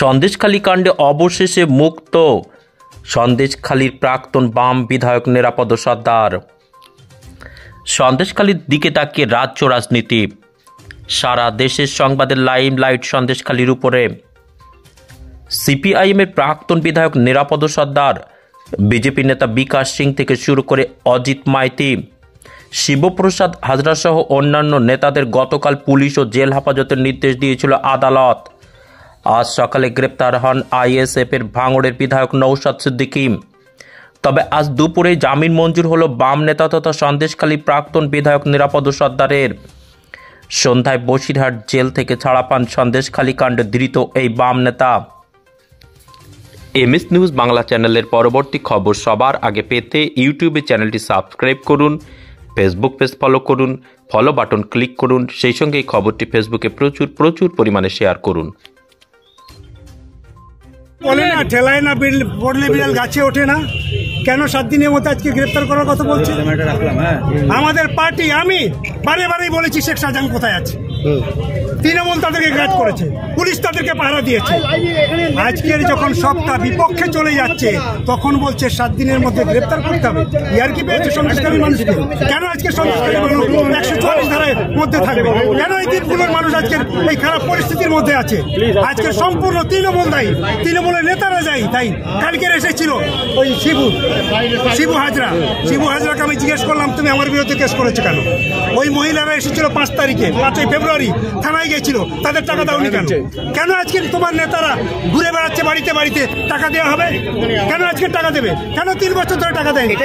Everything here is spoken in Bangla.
সন্দেশখালী কাণ্ডে অবশেষে মুক্ত সন্দেশখালীর প্রাক্তন বাম বিধায়ক নিরাপদ সর্দার। সন্দেশখালীর দিকে তাকিয়ে রাজ্য রাজনীতি, সারা দেশের সংবাদের লাইমলাইট সন্দেশখালীর উপরে। সিপিআইএমের প্রাক্তন বিধায়ক নিরাপদ সর্দার, বিজেপি নেতা বিকাশ সিং থেকে শুরু করে অজিত মাইতি, শিবপ্রসাদ হাজরা সহ অন্যান্য নেতাদের গতকাল পুলিশ ও জেল হেফাজতের নির্দেশ দিয়েছিল আদালত। আজ সকালে গ্রেপ্তার হন আইএসএফের ভাঙড়ের বিধায়ক নৌশাদ সিদ্দিকী। তবে আজ দুপুরে জামিন মঞ্জুর হলো বাম নেতা তথা সন্দেশখালী প্রাক্তন বিধায়ক নিরাপদ সর্দারের। সন্ধ্যায় বসিরহাট জেল থেকে ছাড়া পান সন্দেশখালী কাণ্ডে ধৃত এই বাম নেতা। এমএস নিউজ বাংলা চ্যানেলের পরবর্তী খবর সবার আগে পেতে ইউটিউবে চ্যানেলটি সাবস্ক্রাইব করুন, ফেসবুক পেজ ফলো করুন, ফলো বাটন ক্লিক করুন, সেই সঙ্গে এই খবরটি ফেসবুকে প্রচুর পরিমাণে শেয়ার করুন। বলে না ঠেলায় না পড়লে বিড়াল গাছে ওঠে না, কেন 7 দিনের মধ্যে আজকে গ্রেপ্তার করার কথা বলছি? আমাদের পার্টি, আমি বারেই বলেছি শেখ শাহজাহান কোথায় আছে। তৃণমূল তাদেরকে গ্রেপ্তার করেছে, পুলিশ তাদেরকে পাহারা দিয়েছে। আজকের যখন সবটা বিপক্ষে চলে যাচ্ছে তখন বলছে 7 দিনের মধ্যে গ্রেপ্তার করতে হবে। ইয়ার কি পেয়েছে সন্দেশখালী মানুষকে? কেন আজকে সন্দেশখালী মানুষ 144 ধারার মধ্যে থাকবে? কেন এই দ্বীপগুলোর মানুষ আজকের এই খারাপ পরিস্থিতির মধ্যে আছে? আজকে সম্পূর্ণ তৃণমূল দায়ী, তৃণমূলের নেতারা দায়ী। তাই কালকের এসেছিল ওই শিবু হাজরাকে আমি জিজ্ঞেস করলাম, তুমি আমার বিরুদ্ধে কেস করেছো কেন? ওই মহিলারা এসেছিল 5 তারিখে, 5ই ফেব্রুয়ারি থানায় গেছিল, তাদের টাকা দাওনি কেন? কেন আজকে তোমার নেতারা ঘুরে বেড়াচ্ছে বাড়িতে বাড়িতে, টাকা দেওয়া হবে? কেন আজকে টাকা দেবে? কেন 3 বছর ধরে টাকা দেয়নি?